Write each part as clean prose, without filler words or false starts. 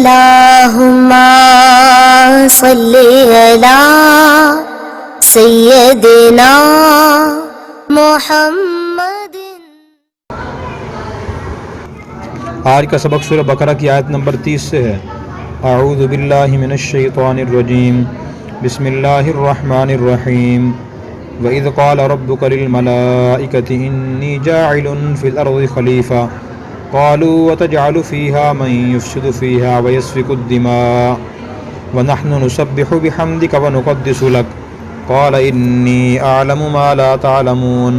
اللہم صلی علی سیدنا محمد۔ آج کا سبق سورہ بقرہ کی آیت نمبر 30 سے ہے۔ اعوذ باللہ من الشیطان الرجیم، بسم اللہ الرحمن الرحیم۔ وَإِذْ قَالَ رَبُّكَ لِلْمَلَائِكَةِ إِنِّي جَاعِلٌ فِي الْأَرْضِ خَلِيفَةً قَالُوا وَتَجْعَلُ فِيهَا مَن يُفْسِدُ فِيهَا وَيَسْفِكُ الدِّمَاءَ وَنَحْنُ نُسَبِّحُ بِحَمْدِكَ وَنُقَدِّسُ لَكَ قَالَ إِنِّي أَعْلَمُ مَا لَا تَعْلَمُونَ۔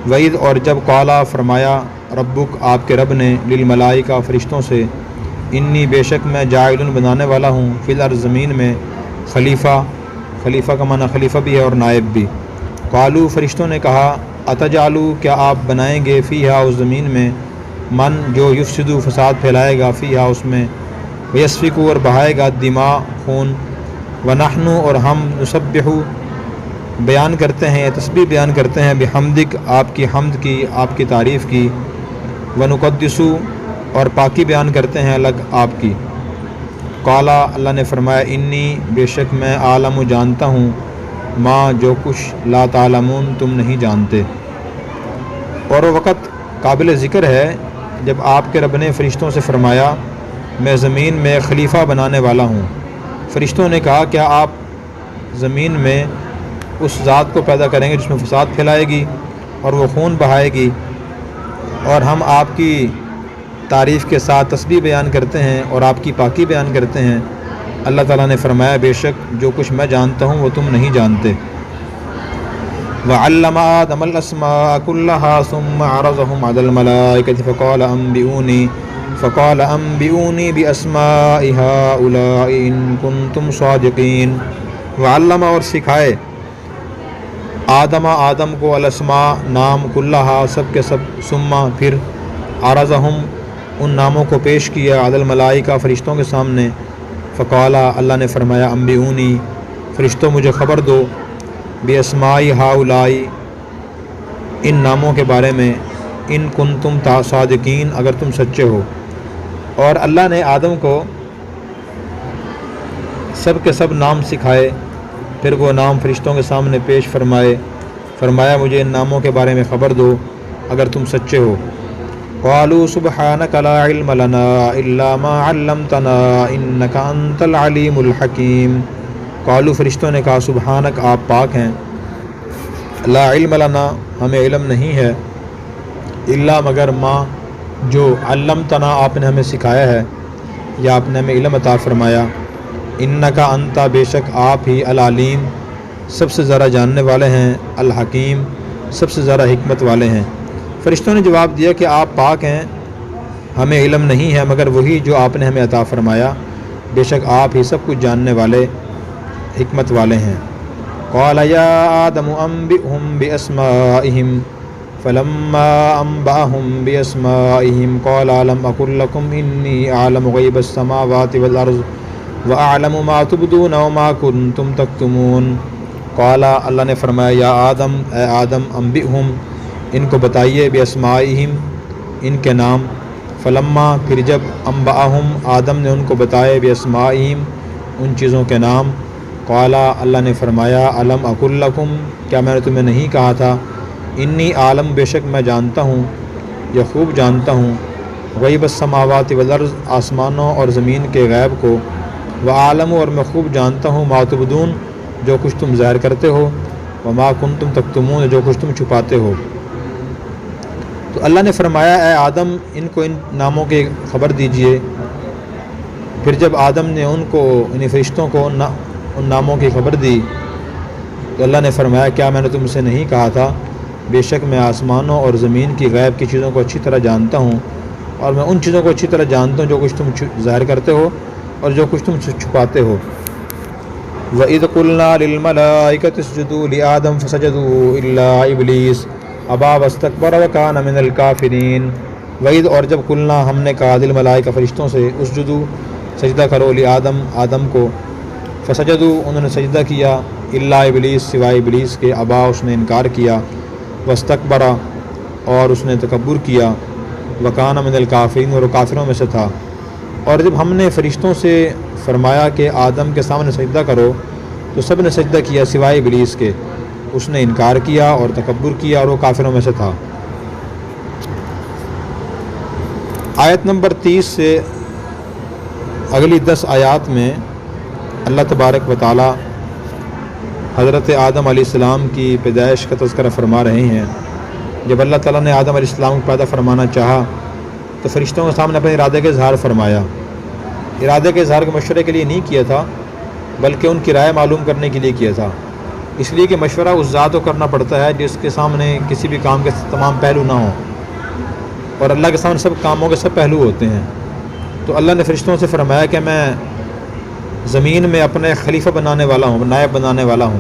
وَإِذْ اور جب قالا فرمایا ربک آپ کے رب نے للملائکہ فرشتوں سے، انی بے شک میں جاعل بنانے والا ہوں فی الارض زمین میں خلیفہ کا معنی خلیفہ بھی ہے اور نائب بھی۔ قالو فرشتوں نے کہا اتجعلو کیا آپ بنائیں گے فیہا اس زمین میں من جو یفسدو فساد پھیلائے گا فیہا اس میں، ویسفکو اور بہائے گا دماء خون، ونحن اور ہم نسبحو بیان کرتے ہیں یا تسبیح بیان کرتے ہیں بحمدک آپ کی حمد کی آپ کی تعریف کی، ونقدسو اور پاکی بیان کرتے ہیں الگ آپ کی۔ قالا اللہ نے فرمایا انی بے شک میں عالم جانتا ہوں ما جو کچھ لا تعلمون تم نہیں جانتے۔ اور وہ وقت قابل ذکر ہے جب آپ کے رب نے فرشتوں سے فرمایا میں زمین میں خلیفہ بنانے والا ہوں۔ فرشتوں نے کہا کیا آپ زمین میں اس ذات کو پیدا کریں گے جس میں فساد پھیلائے گی اور وہ خون بہائے گی، اور ہم آپ کی تعریف کے ساتھ تسبیح بیان کرتے ہیں اور آپ کی پاکی بیان کرتے ہیں۔ اللہ تعالیٰ نے فرمایا بے شک جو کچھ میں جانتا ہوں وہ تم نہیں جانتے۔ وَعَلَّمَ آدَمَ الْأَسْمَاءَ كُلَّهَا ثُمَّ عَرَضَهُمْ عَلَى الْمَلَائِكَةِ فَقَالَ أَنبِئُونِي بِأَسْمَاءِ هَؤُلَاءِ إِن كُنتُمْ صَادِقِينَ۔ وَعَلَّمَ اور سکھائے آدم کو الاسماء نام کلہا سب کے سب، ثم پھر عرضہم ان ناموں کو پیش کیا علی الملائکہ فرشتوں کے سامنے، فقالا اللہ نے فرمایا انبئونی فرشتوں مجھے خبر دو، باسماء ہؤلاء ان ناموں کے بارے میں، ان کنتم صادقین اگر تم سچے ہو۔ اور اللہ نے آدم کو سب کے سب نام سکھائے، پھر وہ نام فرشتوں کے سامنے پیش فرمایا مجھے ان ناموں کے بارے میں خبر دو اگر تم سچے ہو۔ قالوا سبحانک لا علم لنا الا ما علمتنا انک انت العلیم الحکیم۔ قالوا فرشتوں نے کہا سبحانک آپ پاک ہیں، لا علم لنا ہمیں علم نہیں ہے، الا مگر ما جو علمتنا آپ نے ہمیں سکھایا ہے یا آپ نے ہمیں علم عطا فرمایا، انک انت بے شک آپ ہی العلیم سب سے زیادہ جاننے والے ہیں، الحکیم سب سے زیادہ حکمت والے ہیں۔ فرشتوں نے جواب دیا کہ آپ پاک ہیں، ہمیں علم نہیں ہے مگر وہی جو آپ نے ہمیں عطا فرمایا، بے شک آپ ہی سب کچھ جاننے والے حکمت والے ہیں۔ قال یا آدم انبئهم باسمائهم فلما انبأهم باسمائهم قال لم اقل لكم انی اعلم غیب السماوات والارض وَأَعْلَمُ مَا تُبْدُونَ وَمَا كُنْتُمْ تَكْتُمُونَ۔ قال اللہ نے فرمایا یا آدم اے آدم انبئهم ان کو بتائیے باسمائهم ان کے نام، فلما پھر جب انبأهم آدم نے ان کو بتائے باسمائهم ان چیزوں کے نام، قال اللہ نے فرمایا الم اقل لکم کیا میں نے تمہیں نہیں کہا تھا، انی عالم بے شک میں جانتا ہوں یا خوب جانتا ہوں، غیب السماوات والارض آسمانوں اور زمین کے غیب کو، وعالم اور میں خوب جانتا ہوں ما تبدون جو کچھ تم ظاہر کرتے ہو، وما کنتم تکتمون جو کچھ تم چھپاتے ہو۔ تو اللہ نے فرمایا اے آدم ان کو ان ناموں کی خبر دیجئے۔ پھر جب آدم نے ان فرشتوں کو ان ناموں کی خبر دی تو اللہ نے فرمایا کیا میں نے تم سے نہیں کہا تھا، بے شک میں آسمانوں اور زمین کی غیب کی چیزوں کو اچھی طرح جانتا ہوں، اور میں ان چیزوں کو اچھی طرح جانتا ہوں جو کچھ تم ظاہر کرتے ہو اور جو کچھ تم چھپاتے ہو۔ وَإِذْ قُلْنَا لِلْمَلَائِكَةِ اسْجُدُوا لِآدَمَ فَسَجَدُوا إِلَّا إِبْلِيسَ أَبَى وَاسْتَكْبَرَ وَكَانَ مِنَ الْكَافِرِينَ۔ وَإِذْ اور جب قلنا ہم نے کہا للملائکہ فرشتوں سے اسجدوا سجدہ کرو لآدم آدم کو، فسجدوا انہوں نے سجدہ کیا، الا ابلیس سوائے ابلیس کے، ابا اس نے انکار کیا، واستکبر اور اس نے تکبر کیا، وکان من الکافرین اور کافروں میں سے تھا۔ اور جب ہم نے فرشتوں سے فرمایا کہ آدم کے سامنے سجدہ کرو تو سب نے سجدہ کیا سوائے ابلیس کے، اس نے انکار کیا اور تکبر کیا اور وہ کافروں میں سے تھا۔ آیت نمبر 30 سے اگلی 10 آیات میں اللہ تبارک و تعالی حضرت آدم علیہ السلام کی پیدائش کا تذکرہ فرما رہے ہیں۔ جب اللہ تعالیٰ نے آدم علیہ السلام کو پیدا فرمانا چاہا تو فرشتوں کے سامنے اپنے ارادے کا اظہار فرمایا۔ ارادے کے اظہار کے مشورے کے لیے نہیں کیا تھا، بلکہ ان کی رائے معلوم کرنے کے لیے کیا تھا، اس لیے کہ مشورہ اس ذات کو کرنا پڑتا ہے جس کے سامنے کسی بھی کام کے تمام پہلو نہ ہوں، اور اللہ کے سامنے سب کاموں کے سب پہلو ہوتے ہیں۔ تو اللہ نے فرشتوں سے فرمایا کہ میں زمین میں اپنے خلیفہ بنانے والا ہوں، نائب بنانے والا ہوں۔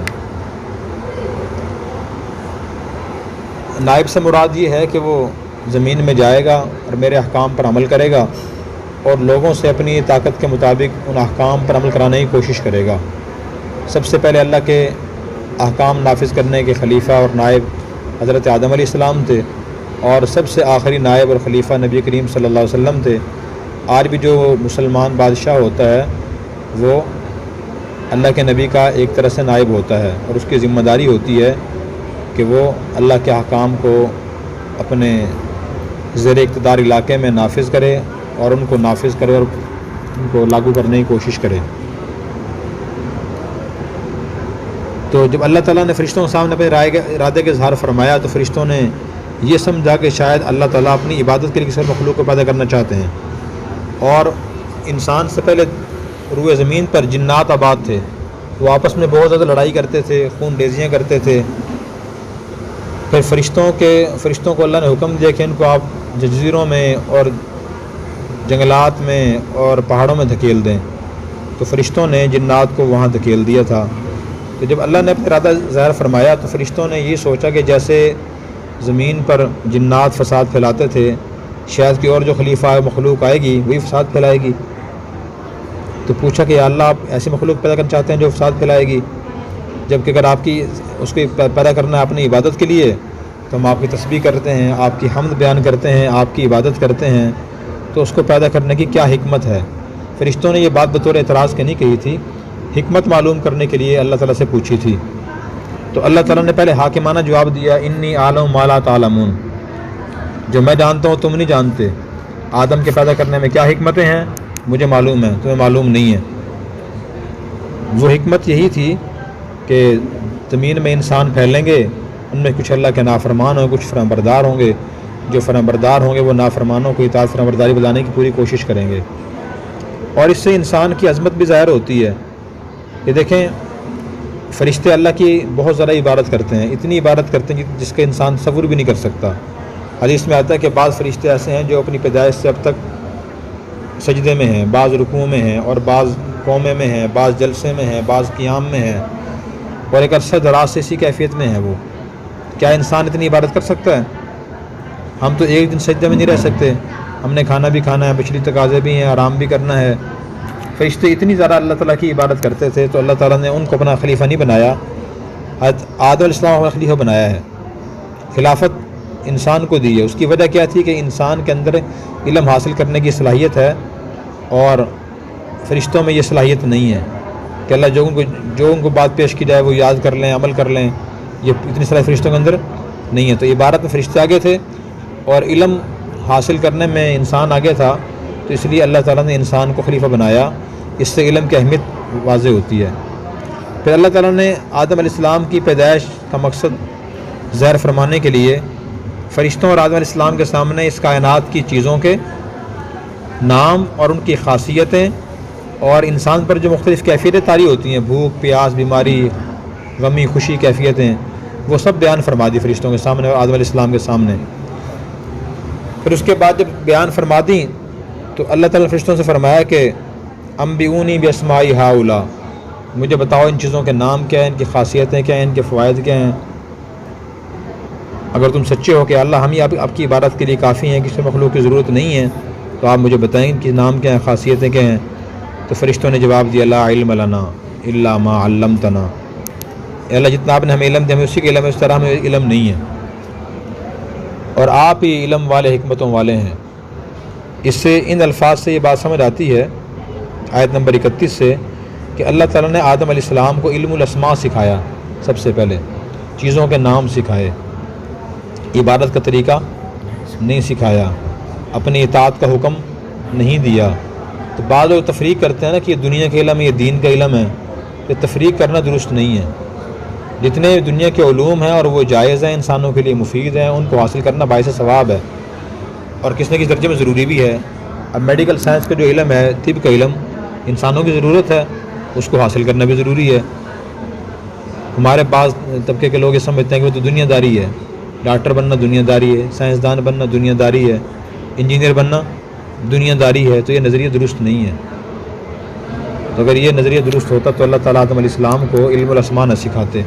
نائب سے مراد یہ ہے کہ وہ زمین میں جائے گا اور میرے احکام پر عمل کرے گا اور لوگوں سے اپنی طاقت کے مطابق ان احکام پر عمل کرانے کی کوشش کرے گا۔ سب سے پہلے اللہ کے احکام نافذ کرنے کے خلیفہ اور نائب حضرت آدم علیہ السلام تھے، اور سب سے آخری نائب اور خلیفہ نبی کریم صلی اللہ علیہ وسلم تھے۔ آج بھی جو مسلمان بادشاہ ہوتا ہے وہ اللہ کے نبی کا ایک طرح سے نائب ہوتا ہے، اور اس کی ذمہ داری ہوتی ہے کہ وہ اللہ کے احکام کو اپنے زیر اقتدار علاقے میں نافذ کرے اور ان کو نافذ کرے اور ان کو لاگو کرنے کی کوشش کرے۔ تو جب اللہ تعالیٰ نے فرشتوں کے سامنے اپنے ارادے کا اظہار فرمایا تو فرشتوں نے یہ سمجھا کہ شاید اللہ تعالیٰ اپنی عبادت کے لیے کسی مخلوق کو پیدا کرنا چاہتے ہیں، اور انسان سے پہلے روئے زمین پر جنات آباد تھے، وہ آپس میں بہت زیادہ لڑائی کرتے تھے، خون ریزیاں کرتے تھے۔ پھر فرشتوں کو اللہ نے حکم دیا کہ ان کو آپ جزیروں میں اور جنگلات میں اور پہاڑوں میں دھکیل دیں، تو فرشتوں نے جنات کو وہاں دھکیل دیا تھا۔ تو جب اللہ نے اپنا ارادہ ظاہر فرمایا تو فرشتوں نے یہ سوچا کہ جیسے زمین پر جنات فساد پھیلاتے تھے، شاید کہ اور جو خلیفہ مخلوق آئے گی وہی فساد پھیلائے گی۔ تو پوچھا کہ یا اللہ آپ ایسی مخلوق پیدا کرنا چاہتے ہیں جو فساد پھیلائے گی، جبکہ اگر آپ کی اس کو پیدا کرنا ہے اپنی عبادت کے لیے تو ہم آپ کی تسبیح کرتے ہیں، آپ کی حمد بیان کرتے ہیں، آپ کی عبادت کرتے ہیں، تو اس کو پیدا کرنے کی کیا حکمت ہے؟ فرشتوں نے یہ بات بطور اعتراض کے نہیں کہی تھی، حکمت معلوم کرنے کے لیے اللہ تعالیٰ سے پوچھی تھی۔ تو اللہ تعالیٰ نے پہلے حاکمانہ جواب دیا، انی اعلم ما لا تعلمون، جو میں جانتا ہوں تم نہیں جانتے۔ آدم کے پیدا کرنے میں کیا حکمتیں ہیں مجھے معلوم ہے، تمہیں معلوم نہیں ہے۔ وہ حکمت یہی تھی کہ زمین میں انسان پھیلیں گے، ان میں کچھ اللہ کے نافرمان ہوں گے، کچھ فرمانبردار ہوں گے۔ جو فرمانبردار ہوں گے وہ نافرمانوں کو اطاعت فرمانبرداری بتانے کی پوری کوشش کریں گے، اور اس سے انسان کی عظمت بھی ظاہر ہوتی ہے۔ یہ دیکھیں فرشتے اللہ کی بہت زیادہ عبادت کرتے ہیں، اتنی عبادت کرتے ہیں جس کا انسان تصور بھی نہیں کر سکتا۔ حدیث میں آتا ہے کہ بعض فرشتے ایسے ہیں جو اپنی پیدائش سے اب تک سجدے میں ہیں، بعض رکوع میں ہیں، اور بعض قومے میں ہیں، بعض جلسے میں ہیں، بعض قیام میں ہیں، اور ایک عرصہ دراز سے اسی کیفیت میں ہے۔ وہ کیا انسان اتنی عبادت کر سکتا ہے؟ ہم تو ایک دن سجدے میں نہیں رہ سکتے، ہم نے کھانا بھی کھانا ہے، بشری تقاضے بھی ہیں، آرام بھی کرنا ہے۔ فرشتے اتنی زیادہ اللہ تعالیٰ کی عبادت کرتے تھے تو اللہ تعالیٰ نے ان کو اپنا خلیفہ نہیں بنایا، آدم علیہ السلام اپنا خلیفہ بنایا ہے۔ خلافت انسان کو دی ہے، اس کی وجہ کیا تھی کہ انسان کے اندر علم حاصل کرنے کی صلاحیت ہے، اور فرشتوں میں یہ صلاحیت نہیں ہے کہ اللہ جو ان کو بات پیش کی جائے وہ یاد کر لیں، عمل کر لیں۔ یہ اتنی صلاحیت فرشتوں کے اندر نہیں ہے۔ تو عبادت میں فرشتے آگے تھے اور علم حاصل کرنے میں انسان آگے تھا، تو اس لیے اللہ تعالیٰ نے انسان کو خلیفہ بنایا۔ اس سے علم کی اہمیت واضح ہوتی ہے۔ پھر اللہ تعالیٰ نے آدم علیہ السلام کی پیدائش کا مقصد ظاہر فرمانے کے لیے فرشتوں اور آدم علیہ السلام کے سامنے اس کائنات کی چیزوں کے نام اور ان کی خاصیتیں اور انسان پر جو مختلف کیفیتیں طاری ہوتی ہیں، بھوک، پیاس، بیماری، غمی، خوشی کیفیتیں، وہ سب بیان فرما دی فرشتوں کے سامنے اور آدم علیہ السلام کے سامنے۔ پھر اس کے بعد جب بیان فرما دیں تو اللہ تعالیٰ نے فرشتوں سے فرمایا کہ انبئونی باسماء ہؤلاء، مجھے بتاؤ ان چیزوں کے نام کیا ہیں، ان کی خاصیتیں کیا ہیں، ان کے فوائد کیا ہیں۔ اگر تم سچے ہو کہ اللہ ہم ہی آپ کی عبادت کے لیے کافی ہیں، کسی مخلوق کی ضرورت نہیں ہے، تو آپ مجھے بتائیں ان کے نام کیا ہیں، خاصیتیں کیا ہیں۔ تو فرشتوں نے جواب دیا، لا علم لنا الا ما علمتنا، اے اللہ جتنا آپ نے ہمیں علم دیا ہمیں اسی کے علم ہے، اس طرح ہمیں علم نہیں ہے، اور آپ ہی علم والے، حکمتوں والے ہیں۔ اس سے ان الفاظ سے یہ بات سمجھ آتی ہے آیت نمبر 31 سے کہ اللہ تعالیٰ نے آدم علیہ السلام کو علم الاسماء سکھایا، سب سے پہلے چیزوں کے نام سکھائے، عبادت کا طریقہ نہیں سکھایا، اپنی اطاعت کا حکم نہیں دیا۔ تو بعض لوگ تفریق کرتے ہیں نا کہ یہ دنیا کا علم ہے، یہ دین کا علم ہے، یہ تفریق کرنا درست نہیں ہے۔ جتنے دنیا کے علوم ہیں اور وہ جائز ہیں، انسانوں کے لیے مفید ہیں، ان کو حاصل کرنا باعث ثواب ہے اور کس نہ کس درجے میں ضروری بھی ہے۔ اب میڈیکل سائنس کا جو علم ہے، طب کا علم، انسانوں کی ضرورت ہے، اس کو حاصل کرنا بھی ضروری ہے۔ ہمارے بعض طبقے کے لوگ یہ سمجھتے ہیں کہ وہ تو دنیا داری ہے، ڈاکٹر بننا دنیا داری ہے، سائنسدان بننا دنیا داری ہے، انجینئر بننا دنیا داری ہے، تو یہ نظریہ درست نہیں ہے۔ تو اگر یہ نظریہ درست ہوتا تو اللہ تعالیٰ آدم علیہ السلام کو علم الاسماء نہ سکھاتے۔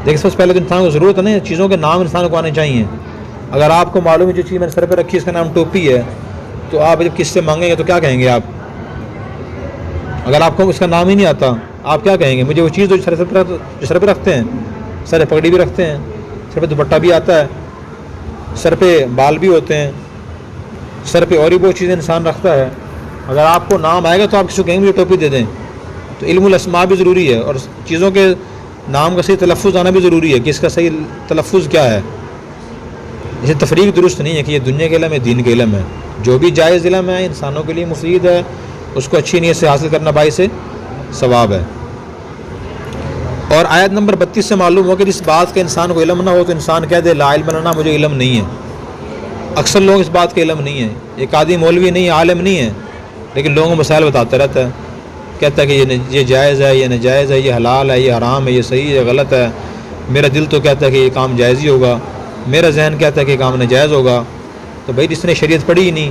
دیکھیں سب سے پہلے تو انسان کو ضرورت ہے نا، چیزوں کے نام انسان کو آنے چاہیے۔ اگر آپ کو معلوم ہے جو چیز میں نے سر پہ رکھی ہے اس کا نام ٹوپی ہے، تو آپ جب کس سے مانگیں گے تو کیا کہیں گے آپ؟ اگر آپ کو اس کا نام ہی نہیں آتا آپ کیا کہیں گے؟ مجھے وہ چیز جو سر پہ رکھتے ہیں، سر پہ پگڑی بھی رکھتے ہیں، سر پہ دوپٹہ بھی آتا ہے، سر پہ بال بھی ہوتے ہیں، سر پہ اور ہی بہت چیزیں انسان رکھتا ہے، اگر آپ کو نام آئے گا تو آپ کسی کو کہیں گے مجھے ٹوپی دے دیں۔ تو علم الاسماء بھی ضروری ہے اور چیزوں کے نام کا صحیح تلفظ آنا بھی ضروری ہے کہ اس کا صحیح تلفظ کیا ہے۔ اسے تفریق درست نہیں ہے کہ یہ دنیا کا علم ہے، دین کا علم ہے۔ جو بھی جائز علم ہے انسانوں کے لیے مفید ہے، اس کو اچھی نیت سے حاصل کرنا باعث ثواب ہے۔ اور آیت نمبر 32 سے معلوم ہو کہ جس بات کا انسان کو علم نہ ہو تو انسان کہہ دے لا علم لنا، مجھے علم نہیں ہے۔ اکثر لوگ اس بات کا علم نہیں ہے، ایک آدمی مولوی نہیں ہے، عالم نہیں ہے، لیکن لوگوں کو مسائل بتاتا رہتا ہے، کہتا ہے کہ یہ جائز ہے، یہ ناجائز ہے، یہ حلال ہے، یہ حرام ہے، یہ صحیح ہے، غلط ہے۔ میرا دل تو کہتا ہے کہ یہ کام جائز ہی ہوگا، میرا ذہن کہتا ہے کہ یہ کام ناجائز ہوگا۔ تو بھائی جس نے شریعت پڑھی ہی نہیں،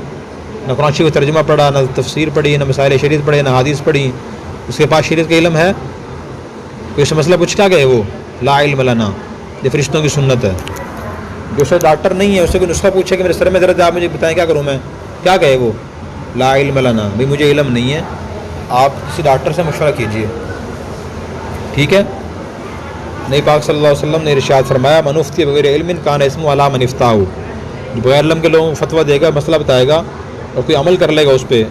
نہ قرآن شریف کا ترجمہ پڑھا، نہ تفسیر پڑھی، نہ مسائل شریعت پڑھے، نہ حدیث پڑھی، اس کے پاس شریعت کا علم ہے، کوئی سے مسئلہ پوچھ کیا گئے وہ لا علم لنا، یہ فرشتوں کی سنت ہے۔ جو سے ڈاکٹر نہیں ہے اس سے کوئی نسخہ پوچھے کہ میرے سر میں درد ہے، آپ مجھے بتائیں کیا کروں میں، کیا کہے وہ لا علم لنا، بھائی مجھے علم نہیں ہے، آپ کسی ڈاکٹر سے مشورہ کیجئے، ٹھیک ہے۔ نبی پاک صلی اللہ علیہ وسلم نے ارشاد فرمایا من افتی بغیر علم کان اسمہ علی من افتاہ، بغیر علم کے لوگوں کو فتویٰ دے گا، مسئلہ بتائے گا اور کوئی عمل کر لے گا اس پہ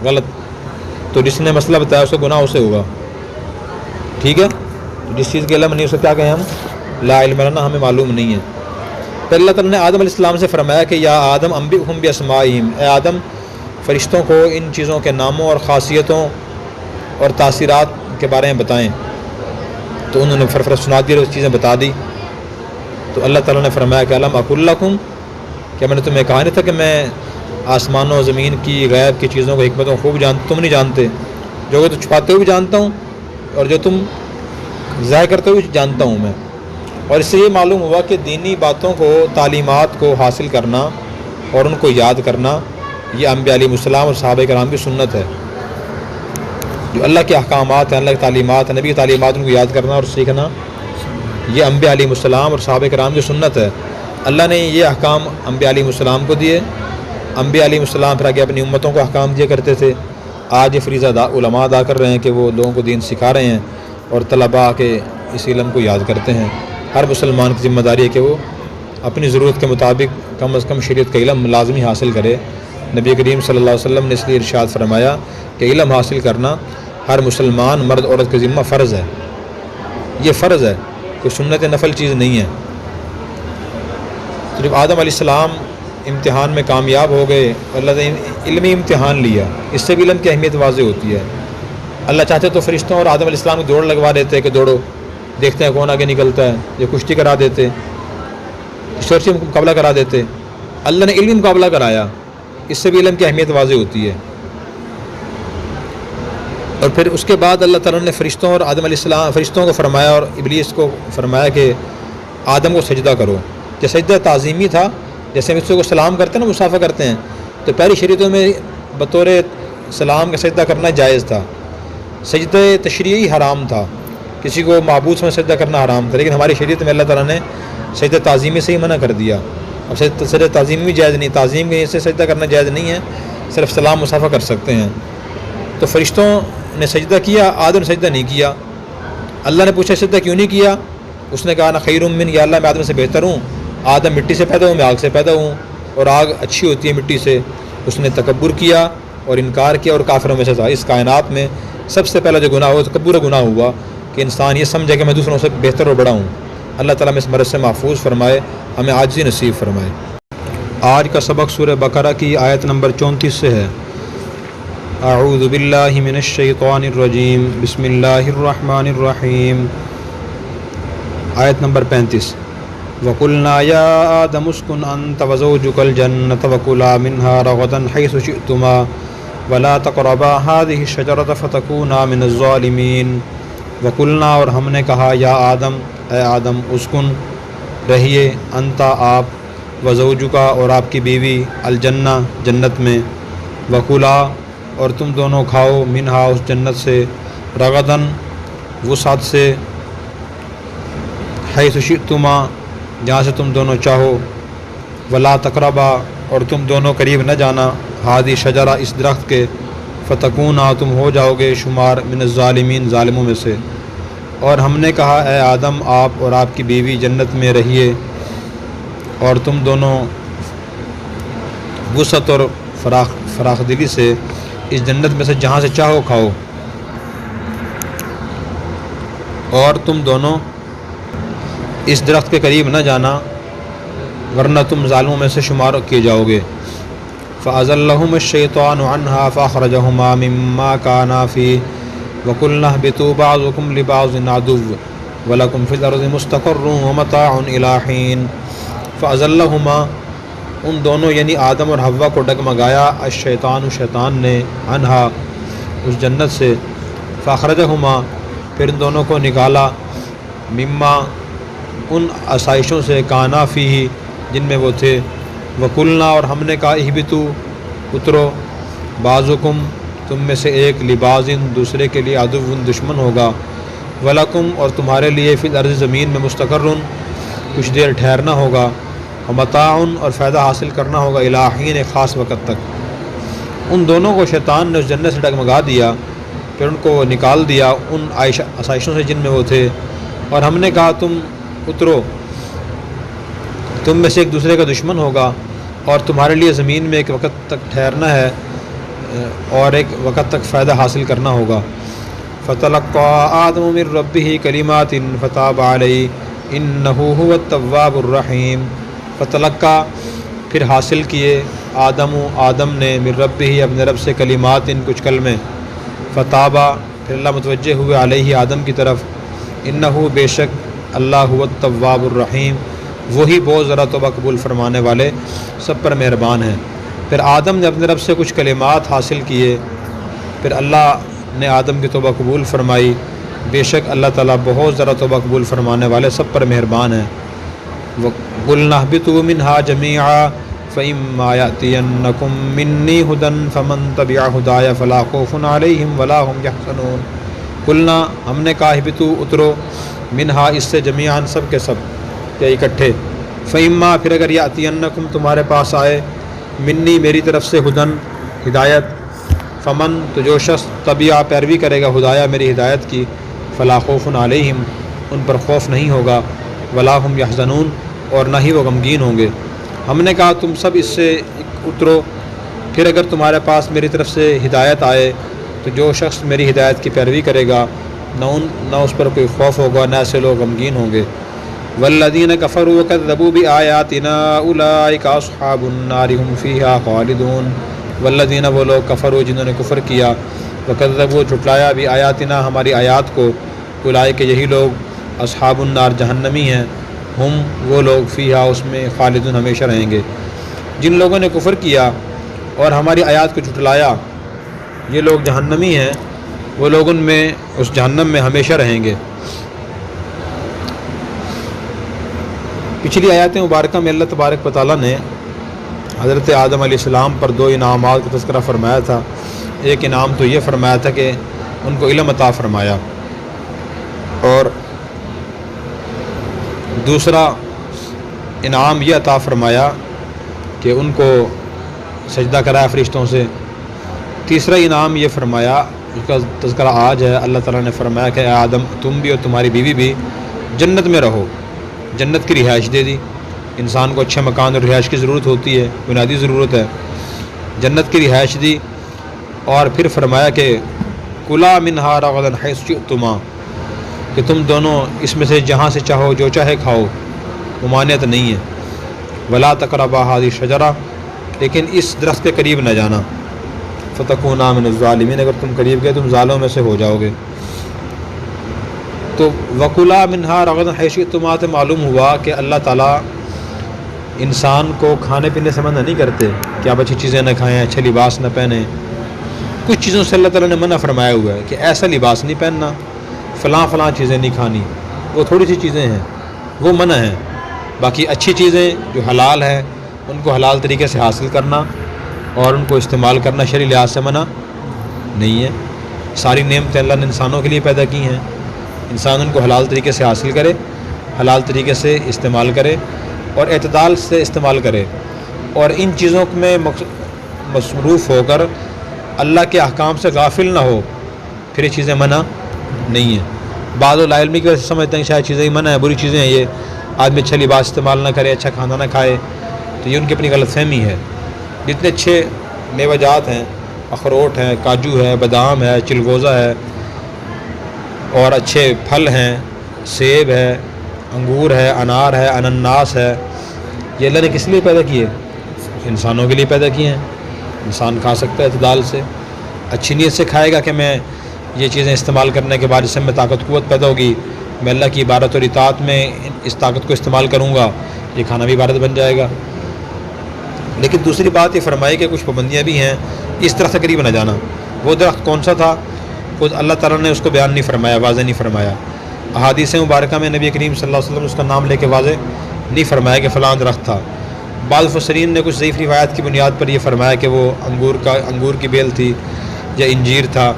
غلط، تو جس نے مسئلہ بتایا اس کو گناہ اسے ہوگا، ٹھیک ہے۔ تو جس چیز کے علم نہیں اسے کیا کہیں ہم لا علم لنا، ہمیں معلوم نہیں ہے۔ پھر اللہ تعالیٰ نے آدم علیہ السلام سے فرمایا کہ یا آدم انبئہم باسمائہم، اے آدم فرشتوں کو ان چیزوں کے ناموں اور خاصیتوں اور تاثیرات کے بارے میں بتائیں۔ تو انہوں نے فرفر سنا دی اور چیزیں بتا دی۔ تو اللہ تعالیٰ نے فرمایا کہ الم اقل لکم، کیا میں نے تمہیں کہا نہیں تھا کہ میں آسمانوں و زمین کی غیب کی چیزوں کو حکمتوں خوب جانتا، تم نہیں جانتے، جو تو چھپاتے ہوئے بھی جانتا ہوں اور جو تم ظاہر کرتے ہوئے جانتا ہوں میں۔ اور اس سے یہ معلوم ہوا کہ دینی باتوں کو، تعلیمات کو حاصل کرنا اور ان کو یاد کرنا یہ انبیاء علیہ السلام اور صحابہ کرام کی سنت ہے۔ جو اللہ کے احکامات ہیں، اللہ کی تعلیمات ہیں، نبی کی تعلیمات، ان کو یاد کرنا اور سیکھنا یہ انبیاء علیہ السلام اور صحابہ کرام کی سنت ہے۔ اللہ نے یہ احکام انبیاء علیہ السلام کو دیے، انبیاء علیہ السلام پھر آگے اپنی امتوں کو احکام دیا کرتے تھے۔ آج یہ فریضہ علماء ادا کر رہے ہیں کہ وہ لوگوں کو دین سکھا رہے ہیں اور طلباء کے اس علم کو یاد کرتے ہیں۔ ہر مسلمان کی ذمہ داری ہے کہ وہ اپنی ضرورت کے مطابق کم از کم شریعت کا علم لازمی حاصل کرے۔ نبی کریم صلی اللہ علیہ وسلم نے اس لیے ارشاد فرمایا کہ علم حاصل کرنا ہر مسلمان مرد عورت کا ذمہ فرض ہے، یہ فرض ہے، کوئی سنت نفل چیز نہیں ہے۔ تو جب آدم علیہ السلام امتحان میں کامیاب ہو گئے، اللہ نے علمی امتحان لیا، اس سے بھی علم کی اہمیت واضح ہوتی ہے۔ اللہ چاہتے تو فرشتوں اور آدم علیہ السلام کو دوڑ لگوا دیتے کہ دوڑو، دیکھتے ہیں کون آگے نکلتا ہے، یہ کشتی کرا دیتے، کسی مقابلہ کرا دیتے۔ اللہ نے علمی مقابلہ کرایا، اس سے بھی علم کی اہمیت واضح ہوتی ہے۔ اور پھر اس کے بعد اللہ تعالیٰ نے فرشتوں اور آدم علیہ السلام، فرشتوں کو فرمایا اور ابلیس کو فرمایا کہ آدم کو سجدہ کرو، کہ سجدہ تعظیمی تھا، جیسے ہم اس کو سلام کرتے ہیں نا، مصافحہ کرتے ہیں، تو پہلی شریعتوں میں بطور سلام کا سجدہ کرنا جائز تھا، سجدہ تشریعی حرام تھا، کسی کو معبود میں سجدہ کرنا حرام تھا، لیکن ہماری شریعت میں اللہ تعالیٰ نے سجدہ تعظیمی سے ہی منع کر دیا۔ اب سجدہ تعظیمی بھی جائز نہیں، تعظیم کے سے سجدہ کرنا جائز نہیں ہے، صرف سلام مصافحہ کر سکتے ہیں۔ تو فرشتوں نے سجدہ کیا، آدم نے سجدہ نہیں کیا۔ اللہ نے پوچھا سجدہ کیوں نہیں کیا؟ اس نے کہا نا خیر من، یا اللہ میں آدم سے بہتر ہوں، آدم مٹی سے پیدا ہوں، میں آگ سے پیدا ہوں، اور آگ اچھی ہوتی ہے مٹی سے، اس نے تکبر کیا اور انکار کیا اور کافروں میں سے تھا۔ اس کائنات میں سب سے پہلا جو گناہ ہوا تکبر گناہ ہوا کہ انسان یہ سمجھے کہ میں دوسروں سے بہتر اور بڑا ہوں۔ اللہ تعالیٰ میں اس مرض سے محفوظ فرمائے، ہمیں عاجزی نصیب فرمائے۔ آج کا سبق سورہ بقرہ کی آیت نمبر 34 سے ہے۔ اعوذ باللہ من الشیطان الرجیم، بسم اللہ الرحمن الرحیم۔ آیت نمبر 35۔ وَقُلْنَا يَا آدَمُ اسْكُنْ أَنْتَ وَزَوْجُكَ الْجَنَّةَ وَكُلَا مِنْهَا رَغَدًا حَيْثُ شِئْتُمَا وَلَا تَقْرَبَا هَٰذِهِ الشَّجَرَةَ فَتَكُونَا مِنَ الظَّالِمِينَ۔ وَقُلْنَا اور ہم نے کہا، یا آدم، اے آدم، اسکن رہیے، انتا آپ، وزوجکا اور آپ کی بیوی، الجنہ جنت میں، وکلا اور تم دونوں کھاؤ، منہا اس جنت سے، رغدن وسعت سے، حیث شئتما جہاں سے تم دونوں چاہو، ولا تقربا اور تم دونوں قریب نہ جانا، ہادی شجرہ اس درخت کے، فتکونا تم ہو جاؤ گے شمار من الظالمین ظالموں میں سے۔ اور ہم نے کہا، اے آدم، آپ اور آپ کی بیوی جنت میں رہیے اور تم دونوں وسعت اور فراخ دلی سے اس جنت میں سے جہاں سے چاہو کھاؤ، اور تم دونوں اس درخت کے قریب نہ جانا ورنہ تم ظالموں میں سے شمار کیے جاؤ گے۔ فَأَزَلَّهُمَا الشَّيْطَانُ عَنْهَا فَأَخْرَجَهُمَا مِمَّا كَانَا فِيهِ وَقُلْنَا اهْبِطُوا بَعْضُكُمْ لِبَعْضٍ عَدُوٌّ وَلَكُمْ فِي الْأَرْضِ مُسْتَقَرٌّ وَمَتَاعٌ إِلَىٰ حِينٍ۔ فَأَزَلَّهُمَا ان دونوں یعنی آدم اور حوا کو ڈگمگایا، الشیطان شیطان نے، عنہا اس جنت سے، فَأَخْرَجَهُمَا پھر ان دونوں کو نکالا، مما ان آسائشوں سے، کانا فیہ جن میں وہ تھے، وَقُلْنَا اور ہم نے کہا، اہبطوا اترو، بعضکم تم میں سے ایک، لبعضٍ دوسرے کے لیے، عدو دشمن ہوگا، وَلَكُمْ اور تمہارے لیے، فی الارض زمین میں، مستقرٌ کچھ دیر ٹھہرنا ہوگا، ومتاع اور فائدہ حاصل کرنا ہوگا، الی حین ایک خاص وقت تک۔ ان دونوں کو شیطان نے اس جنت سے ڈگمگا دیا، پھر ان کو نکال دیا ان آسائشوں سے جن میں وہ تھے، اور ہم نے کہا تم اترو، تم میں سے ایک دوسرے کا دشمن ہوگا اور تمہارے لیے زمین میں ایک وقت تک ٹھہرنا ہے اور ایک وقت تک فائدہ حاصل کرنا ہوگا۔ فَتَلَقَّىٰ آدَمُ مِن رَّبِّهِ كَلِمَاتٍ فَتَابَ عَلَيْهِ إِنَّهُ هُوَ التَّوَّابُ الرَّحِيمُ۔ فَتَلَقَّىٰ پھر حاصل کیے، آدم نے، من ربہ اپنے رب سے، کلمات کچھ کلمے، فتابہ پھر اللہ متوجہ ہوئے، علیہ آدم کی طرف، انہ بے شک اللہ هو التواب الرحیم وہی بہت ذرا توبہ قبول فرمانے والے سب پر مہربان ہیں۔ پھر آدم نے اپنے رب سے کچھ کلمات حاصل کیے، پھر اللہ نے آدم کی توبہ قبول فرمائی، بے شک اللہ تعالیٰ بہت ذرا توبہ قبول فرمانے والے سب پر مہربان ہیں۔ وَقُلْنَا اهْبِطُوا مِنْهَا جَمِيعًا فَإِمَّا يَأْتِيَنَّكُم مِّنِّي هُدًى فَمَن تَبِعَ هُدَايَ فَلَا خَوْفٌ عَلَيْهِمْ وَلَا هُمْ يَحْزَنُونَ۔ قُلْنَا ہم نے کہا، اهْبِطُوا اترو، منہا اس سے، جمیعاً سب کے سب یا اکٹھے، فَإِمَّا پھر اگر یَأْتِيَنَّكُم تمہارے پاس آئے، منی میری طرف سے، ہدن ہدایت، فمن تو جو شخص تبع پیروی کرے گا، ہدایہ میری ہدایت کی، فلا خوف علیہم ان پر خوف نہیں ہوگا، ولا هم یحزنون اور نہ ہی وہ غمگین ہوں گے۔ ہم نے کہا تم سب اس سے اترو، پھر اگر تمہارے پاس میری طرف سے ہدایت آئے تو جو شخص میری ہدایت کی پیروی کرے گا نہ اس پر کوئی خوف ہوگا، نہ ایسے لوگ غمگین ہوں گے۔ والذین کفروا وکذبوا بآیاتنا اولئک اصحاب النار هم فیہا خالدون۔ والذین وہ لوگ، کفروا جنہوں نے کفر کیا، وکذبوا جھٹلایا، بآیاتنا ہماری آیات کو، اولئک یہی لوگ، اصحاب النار جہنمی ہیں، ہم وہ لوگ، فیہا اس میں، خالدون ہمیشہ رہیں گے۔ جن لوگوں نے کفر کیا اور ہماری آیات کو جھٹلایا، یہ لوگ جہنمی ہیں، وہ لوگ ان میں، اس جہنم میں ہمیشہ رہیں گے۔ پچھلی آیات مبارکہ میں اللہ تبارک و تعالیٰ نے حضرت آدم علیہ السلام پر دو انعامات کا تذکرہ فرمایا تھا۔ ایک انعام تو یہ فرمایا تھا کہ ان کو علم عطا فرمایا، اور دوسرا انعام یہ عطا فرمایا کہ ان کو سجدہ کرایا فرشتوں سے۔ تیسرا انعام یہ فرمایا، اس کا تذکرہ آج ہے، اللہ تعالیٰ نے فرمایا کہ اے آدم تم بھی اور تمہاری بیوی بھی جنت میں رہو، جنت کی رہائش دے دی۔ انسان کو اچھے مکان اور رہائش کی ضرورت ہوتی ہے، بنیادی ضرورت ہے، جنت کی رہائش دی، اور پھر فرمایا کہ کلا منہا رغدا حیث شئتما، کہ تم دونوں اس میں سے جہاں سے چاہو جو چاہے کھاؤ، ممانعت نہیں ہے۔ ولا تقربا هذه الشجرہ، لیکن اس درخت کے قریب نہ جانا، فتکونا من الظالمین، اگر تم قریب گئے تم ظالموں میں سے ہو جاؤ گے۔ تو وکلا منہا رغدا حیث شئتما سے معلوم ہوا کہ اللہ تعالیٰ انسان کو کھانے پینے سے منع نہیں کرتے کہ آپ اچھی چیزیں نہ کھائیں، اچھے لباس نہ پہنیں۔ کچھ چیزوں سے اللہ تعالیٰ نے منع فرمایا ہوا ہے کہ ایسا لباس نہیں پہننا، فلاں فلاں چیزیں نہیں کھانی، وہ تھوڑی سی چیزیں ہیں وہ منع ہیں۔ باقی اچھی چیزیں جو حلال ہیں ان کو حلال طریقے سے حاصل کرنا اور ان کو استعمال کرنا شرعی لحاظ سے منع نہیں ہے۔ ساری نعمتیں اللہ نے انسانوں کے لیے پیدا کی ہیں، انسان ان کو حلال طریقے سے حاصل کرے، حلال طریقے سے استعمال کرے اور اعتدال سے استعمال کرے، اور ان چیزوں میں مصروف ہو کر اللہ کے احکام سے غافل نہ ہو، پھر یہ چیزیں منع نہیں ہیں۔ بعض لا علمی کی وجہ سے سمجھتے ہیں کہ شاید چیزیں ہی منع ہیں، بری چیزیں ہیں، یہ آدمی اچھا لباس استعمال نہ کرے، اچھا کھانا نہ کھائے، تو یہ ان کی اپنی غلط فہمی ہے۔ جتنے اچھے میوہ جات ہیں، اخروٹ ہیں، کاجو ہے، بادام ہے، چلگوزہ ہے، اور اچھے پھل ہیں، سیب ہے، انگور ہے، انار ہے، انناس ہے، یہ اللہ نے کس لیے پیدا کیے؟ انسانوں کے لیے پیدا کیے ہیں۔ انسان کھا سکتا ہے اعتدال سے، اچھی نیت سے کھائے گا کہ میں یہ چیزیں استعمال کرنے کے بعد اس سے میں طاقت قوت پیدا ہوگی، میں اللہ کی عبادت اور اطاعت میں اس طاقت کو استعمال کروں گا، یہ کھانا بھی عبادت بن جائے گا۔ لیکن دوسری بات یہ فرمائی کہ کچھ پابندیاں بھی ہیں، اس طرح سے قریب نہ جانا۔ وہ درخت کون سا تھا خود اللہ تعالیٰ نے اس کو بیان نہیں فرمایا، واضح نہیں فرمایا۔ احادیث مبارکہ میں نبی کریم صلی اللہ علیہ وسلم نے اس کا نام لے کے واضح نہیں فرمایا کہ فلاں درخت تھا۔ بعض مفسرین نے کچھ ضعیف روایات کی بنیاد پر یہ فرمایا کہ وہ انگور کی بیل تھی، یا انجیر تھا،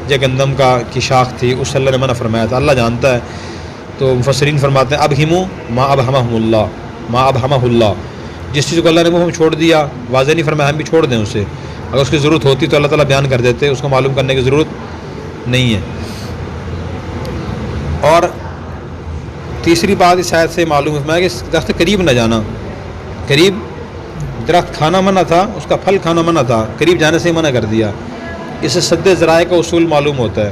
یا گندم کی شاخ تھی، اس سے اللہ نے منع فرمایا تھا، اللہ جانتا ہے۔ تو مفسرین فرماتے ہیں ابہموا ما ابہمہ اللہ، ما ابہمہ اللہ، جس چیز کو اللہ نے وہ ہم چھوڑ دیا، واضح نہیں فرمایا، ہم بھی چھوڑ دیں اسے، اگر اس کی ضرورت ہوتی تو اللہ تعالیٰ بیان کر دیتے، اس کو معلوم کرنے کی ضرورت نہیں ہے۔ اور تیسری بات اس آیت سے معلوم ہے کہ درخت قریب نہ جانا، قریب درخت کھانا منع تھا، اس کا پھل کھانا منع تھا، قریب جانے سے ہی منع کر دیا۔ اس سے سد ذرائع کا اصول معلوم ہوتا ہے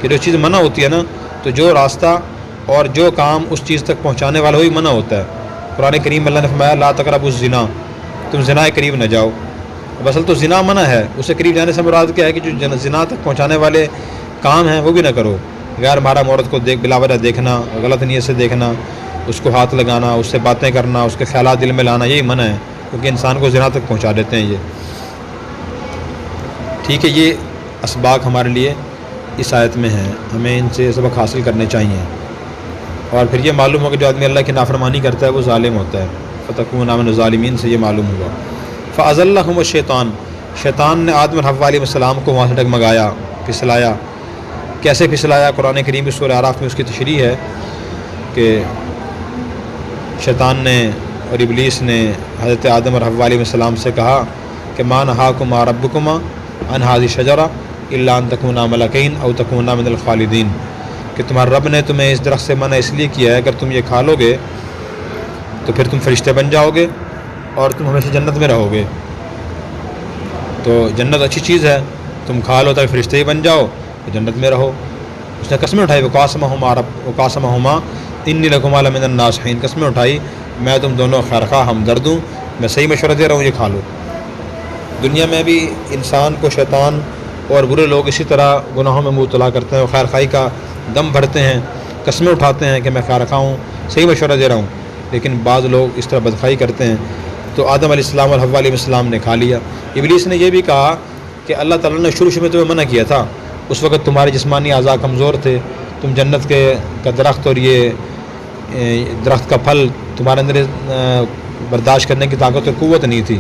کہ جو چیز منع ہوتی ہے نا، تو جو راستہ اور جو کام اس چیز تک پہنچانے والا وہی منع ہوتا ہے۔ قرآن کریم اللہ نے فرمایا لا تقربوا الزنا، تم زنا کے قریب نہ جاؤ۔ اب اصل تو زنا منع ہے، اسے قریب جانے سے مراد کیا ہے کہ جو زنا تک پہنچانے والے کام ہیں وہ بھی نہ کرو۔ غیر محرم عورت کو بلا وجہ دیکھنا، غلط نیت سے دیکھنا، اس کو ہاتھ لگانا، اس سے باتیں کرنا، اس کے خیالات دل میں لانا، یہی منع ہے، کیونکہ انسان کو زنا تک پہنچا دیتے ہیں یہ۔ ٹھیک ہے، یہ اسباق ہمارے لیے اس آیت میں ہیں، ہمیں ان سے سبق حاصل کرنے چاہیے، اور پھر یہ معلوم ہو کہ جو آدمی اللہ کی نافرمانی کرتا ہے وہ ظالم ہوتا ہے۔ فتکون من الظالمین سے یہ معلوم ہوا۔ فأزلہم الشیطان، شیطان نے آدم اور حوا علیہ السلام کو وہاں سے ڈگمگایا، پھسلایا۔ کیسے پھسلایا؟ قرآن کریم کی سورہ اعراف میں اس کی تشریح ہے کہ شیطان نے اور ابلیس نے حضرت آدم اور حوا علیہ السلام سے کہا کہ ما نہاکما ربکما عن هذه الشجرہ الا ان تکونا ملکین او تکونا من الخالدین، کہ تمہارے رب نے تمہیں اس درخت سے منع اس لیے کیا ہے اگر تم یہ کھا لو گے تو پھر تم فرشتے بن جاؤ گے اور تم ہمیشہ جنت میں رہو گے۔ تو جنت اچھی چیز ہے، تم کھا لو تاکہ فرشتے ہی بن جاؤ تو جنت میں رہو۔ اس نے قسمیں اٹھائی، وقاسمہما انی لکما لمن الناصحین، قسمیں اٹھائی میں تم دونوں خیرخواہ ہمدرد ہوں، میں صحیح مشورہ دے رہا ہوں، یہ کھا لو۔ دنیا میں بھی انسان کو شیطان اور برے لوگ اسی طرح گناہوں میں مبتلا کرتے ہیں، وہ خیرخواہی کا دم بھرتے ہیں، قسمیں اٹھاتے ہیں کہ میں خیرخواہ ہوں، صحیح مشورہ دے رہا ہوں، لیکن بعض لوگ اس طرح بدخواہی کرتے ہیں۔ تو آدم علیہ السلام اور حوا علیہ السلام نے کھا لیا۔ ابلیس نے یہ بھی کہا کہ اللہ تعالیٰ نے شروع میں تمہیں منع کیا تھا، اس وقت تمہارے جسمانی اعضاء کمزور تھے، تم جنت کا درخت اور یہ درخت کا پھل تمہارے اندر برداشت کرنے کی طاقت اور قوت نہیں تھی،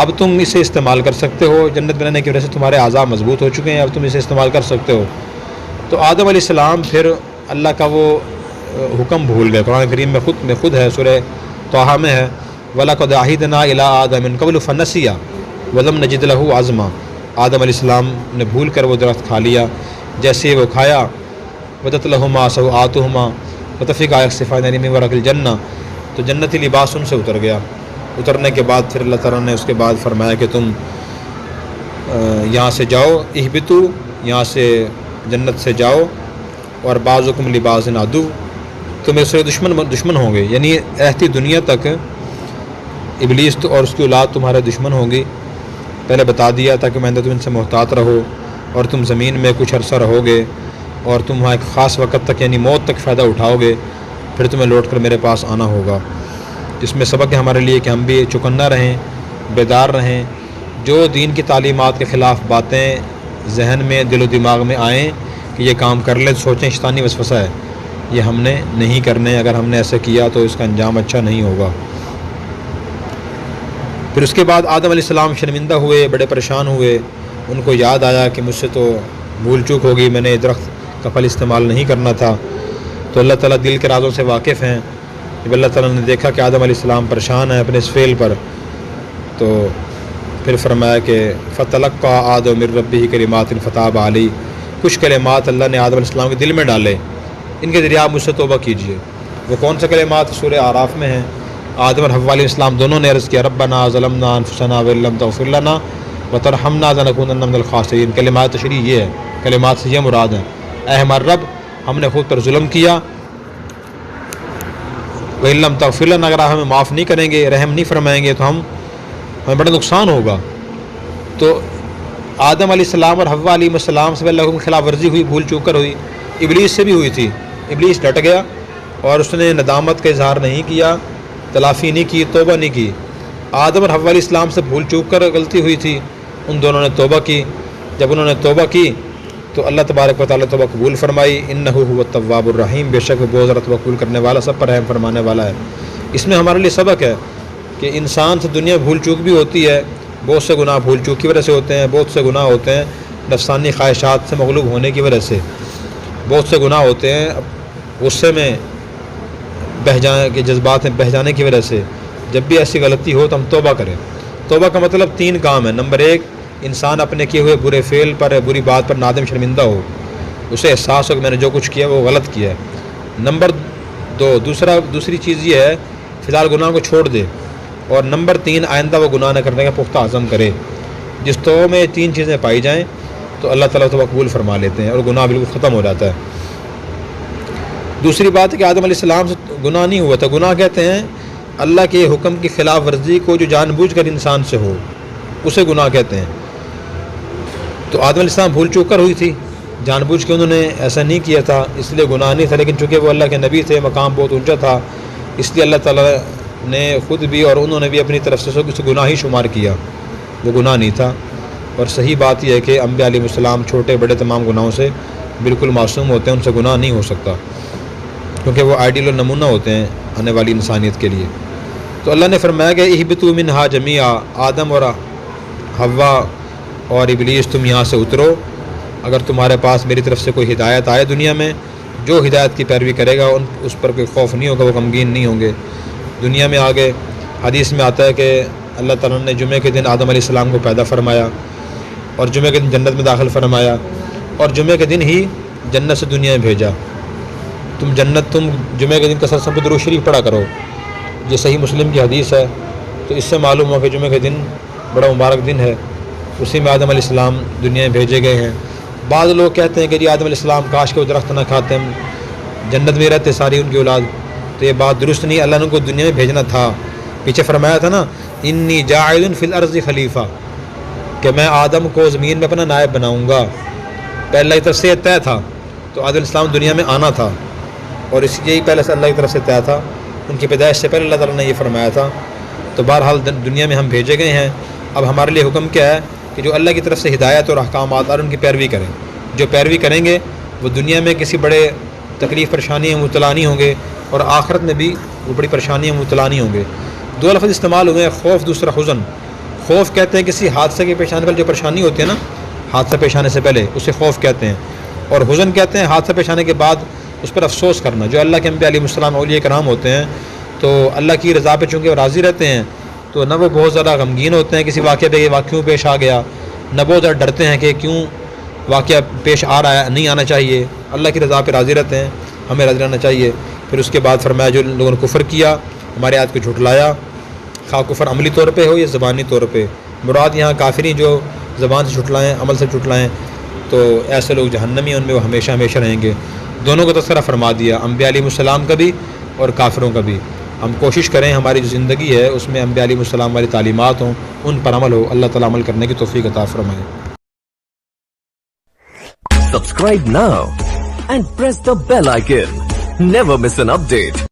اب تم اسے استعمال کر سکتے ہو، جنت میں رہنے کی وجہ سے تمہارے اعضاء مضبوط ہو چکے ہیں، اب تم اسے استعمال کر سکتے ہو۔ تو آدم علیہ السلام پھر اللہ کا وہ حکم بھول گئے۔ قرآن کریم میں خود ہے، سورہ طٰہٰ میں ہے وَلَقَدْ عَهِدْنَا إِلَىٰ آدَمَ مِن قَبْلُ فَنَسِيَ وَلَمْ نَجِدْ لَهُ عَزْمًا، آدم علیہ السلام نے بھول کر وہ درخت کھا لیا، جیسے وہ کھایا وَدَتْ لَهُمَا سَوْآتُهُمَا وَطَفِقَا يَخْصِفَانِ مِن وَرَقِ الْجَنَّةِ، تو جنتی لباس ان سے اتر گیا۔ اترنے کے بعد پھر اللہ تعالیٰ نے اس کے بعد فرمایا کہ تم یہاں سے جاؤ، اہبتو، یہاں سے جنت سے جاؤ، اور بعضکم لبعض عدو، تم ایک دوسرے دشمن ہوں گے، یعنی رہتی دنیا تک ابلیس تو اور اس کی اولاد تمہارے دشمن ہوں گی، پہلے بتا دیا تاکہ میں تم ان سے محتاط رہو، اور تم زمین میں کچھ عرصہ رہو گے، اور تم وہاں ایک خاص وقت تک یعنی موت تک فائدہ اٹھاؤ گے، پھر تمہیں لوٹ کر میرے پاس آنا ہوگا۔ اس میں سبق ہے ہمارے لیے کہ ہم بھی چوکنا رہیں، بیدار رہیں، جو دین کی تعلیمات کے خلاف باتیں ذہن میں دل و دماغ میں آئیں کہ یہ کام کر لیں، سوچیں شیطانی وسوسہ ہے، یہ ہم نے نہیں کرنے، اگر ہم نے ایسا کیا تو اس کا انجام اچھا نہیں ہوگا۔ پھر اس کے بعد آدم علیہ السلام شرمندہ ہوئے، بڑے پریشان ہوئے، ان کو یاد آیا کہ مجھ سے تو بھول چوک ہوگی، میں نے درخت کا پھل استعمال نہیں کرنا تھا۔ تو اللہ تعالیٰ دل کے رازوں سے واقف ہیں، جب اللہ تعالیٰ نے دیکھا کہ آدم علیہ السلام پریشان ہیں اپنے اس فعل پر، تو پھر فرمایا کہ فتلقى آدم من ربہ کلمات فتاب علیہ، کچھ کلمات اللہ نے آدم علیہ السلام کے دل میں ڈالے، ان کے ذریعے آپ مجھ سے توبہ کیجیے۔ وہ کون سے کلمات؟ سورہ اعراف میں ہیں۔ آدم اور حوا علیہ السلام دونوں نے عرض کیا ربنا ظلمنا انفسنا وان لم تغفر لنا وترحمنا لنکونن من الخاسرین، کلمات تشریح یہ ہے، کلمات سے یہ مراد ہے، اے ہمارے رب ہم نے خود پر ظلم کیا، وان لم تغفر لنا، اگر آپ ہمیں معاف نہیں کریں گے، رحم نہیں فرمائیں گے تو ہمیں بڑا نقصان ہوگا۔ تو آدم علیہ السلام اور حوا علیہ السلام سے اللہ کی خلاف ورزی ہوئی، بھول چوک کر ہوئی، ابلیس سے بھی ہوئی تھی، ابلیس ڈٹ گیا اور اس نے ندامت کا اظہار نہیں کیا، تلافی نہیں کی، توبہ نہیں کی۔ آدم اور حوا علیہ السلام سے بھول چوک کر غلطی ہوئی تھی، ان دونوں نے توبہ کی، جب انہوں نے توبہ کی تو اللہ تبارک و تعالیٰ توبہ قبول فرمائی، انہ هو التواب الرحیم، بے شک وہ بہت زیادہ توبہ قبول کرنے والا، سب پر رحم فرمانے والا ہے۔ اس میں ہمارے لیے سبق ہے کہ انسان سے دنیا میں بھول چوک بھی ہوتی ہے، بہت سے گناہ بھول چوک کی وجہ سے ہوتے ہیں، بہت سے گناہ ہوتے ہیں نفسانی خواہشات سے مغلوب ہونے کی وجہ سے، بہت سے گناہ ہوتے ہیں غصے میں بہہ جانے کے، جذبات میں بہہ جانے کی وجہ سے۔ جب بھی ایسی غلطی ہو تو ہم توبہ کریں۔ توبہ کا مطلب 3 کام ہے۔ نمبر 1، انسان اپنے کیے ہوئے برے فعل پر، بری بات پر نادم شرمندہ ہو، اسے احساس ہو کہ میں نے جو کچھ کیا وہ غلط کیا ہے۔ نمبر 2، دوسری چیز یہ ہے فی الحال گناہ کو چھوڑ دے، اور نمبر 3، آئندہ وہ گناہ نہ کرنے کا پختہ عزم کرے۔ جس توبہ میں 3 چیزیں پائی جائیں تو اللہ تعالیٰ توبہ قبول فرما لیتے ہیں اور گناہ بالکل ختم ہو جاتا ہے۔ دوسری بات ہے کہ آدم علیہ السلام سے گناہ نہیں ہوا تھا۔ گناہ کہتے ہیں اللہ کے حکم کی خلاف ورزی کو جو جان بوجھ کر انسان سے ہو، اسے گناہ کہتے ہیں۔ تو آدم علیہ السلام بھول چوک کر ہوئی تھی، جان بوجھ کے انہوں نے ایسا نہیں کیا تھا، اس لیے گناہ نہیں تھا، لیکن چونکہ وہ اللہ کے نبی تھے، مقام بہت اونچا تھا، اس لیے اللہ تعالیٰ نے خود بھی اور انہوں نے بھی اپنی طرف سے اسے گناہ ہی شمار کیا، وہ گناہ نہیں تھا۔ اور صحیح بات یہ ہے کہ انبیاء علیہ السلام چھوٹے بڑے تمام گناہوں سے بالکل معصوم ہوتے ہیں، ان سے گناہ نہیں ہو سکتا، کیونکہ وہ آئیڈیل اور نمونہ ہوتے ہیں آنے والی انسانیت کے لیے۔ تو اللہ نے فرمایا کہ اہبطوا منہا جمیعا، آدم اور حوا اور ابلیس تم یہاں سے اترو، اگر تمہارے پاس میری طرف سے کوئی ہدایت آئے دنیا میں، جو ہدایت کی پیروی کرے گا اس پر کوئی خوف نہیں ہوگا، وہ غمگین نہیں ہوں گے۔ دنیا میں آگے حدیث میں آتا ہے کہ اللہ تعالیٰ نے جمعے کے دن آدم علیہ السلام کو پیدا فرمایا، اور جمعے کے دن جنت میں داخل فرمایا، اور جمعے کے دن ہی جنت سے دنیا میں بھیجا۔ تم جمعے کے دن کثرت سے درود شریف پڑھا کرو، یہ صحیح مسلم کی حدیث ہے۔ تو اس سے معلوم ہوا کہ جمعے کے دن بڑا مبارک دن ہے، اسی میں آدم علیہ السلام دنیا میں بھیجے گئے ہیں۔ بعض لوگ کہتے ہیں کہ آدم علیہ السلام کاش کے وہ درخت نہ کھاتے، ہم جنت میں رہتے ساری ان کی اولاد، تو یہ بات درست نہیں۔ اللہ نے ان کو دنیا میں بھیجنا تھا، پیچھے فرمایا تھا نا انی جاعل فی الارض خلیفہ، کہ میں آدم کو زمین میں اپنا نائب بناؤں گا، پہلے کی طرف سے یہ طے تھا۔ تو آدم علیہ السلام دنیا میں آنا تھا، اور یہی پہلے سے اللہ کی طرف سے طے تھا، ان کی پیدائش سے پہلے اللہ تعالیٰ نے یہ فرمایا تھا۔ تو بہرحال دنیا میں ہم بھیجے گئے ہیں، اب ہمارے لیے حکم کیا ہے کہ جو اللہ کی طرف سے ہدایت اور احکامات اور ان کی پیروی کریں۔ جو پیروی کریں گے وہ دنیا میں کسی بڑے تکلیف پریشانی میں مبتلا نہیں ہوں گے، اور آخرت میں بھی وہ بڑی پریشانی میں مبتلا نہیں ہوں گے۔ 2 لفظ استعمال ہوئے ہیں، خوف، دوسرا حزن۔ خوف کہتے ہیں کسی حادثے کے پیش آنے پر جو پریشانی ہوتی ہے نا، حادثہ پیش آنے سے پہلے، اسے خوف کہتے ہیں، اور حزن کہتے ہیں حادثہ پیش آنے کے بعد اس پر افسوس کرنا۔ جو اللہ کے انبیاء علیہ السلام اولیاء کرام ہوتے ہیں تو اللہ کی رضا پہ چونکہ وہ راضی رہتے ہیں، تو نہ وہ بہت زیادہ غمگین ہوتے ہیں کسی واقعے پہ، واقعوں پیش آ گیا، نہ بہت زیادہ ڈرتے ہیں کہ کیوں واقعہ پیش آ رہا ہے، نہیں آنا چاہیے۔ اللہ کی رضا پہ راضی رہتے ہیں، ہمیں راضی رہنا چاہیے۔ پھر اس کے بعد فرمایا جو لوگوں نے کفر کیا، ہمارے آیات کو جھٹلایا، خواہ کفر عملی طور پہ ہو یا زبانی طور پہ، مراد یہاں کافرین جو زبان سے جھٹلائیں عمل سے جھٹلائیں تو ایسے لوگ جہنمی ہیں، ان میں وہ ہمیشہ ہمیشہ رہیں گے۔ دونوں کا تذکرہ فرما دیا، انبیاء علیہ السلام کا بھی اور کافروں کا بھی۔ ہم کوشش کریں ہماری جو زندگی ہے اس میں انبیاء علیہ السلام والی تعلیمات ہوں، ان پر عمل ہو۔ اللہ تعالیٰ عمل کرنے کی توفیق عطا فرمائے۔ Subscribe now and press the bell icon. Never miss an update.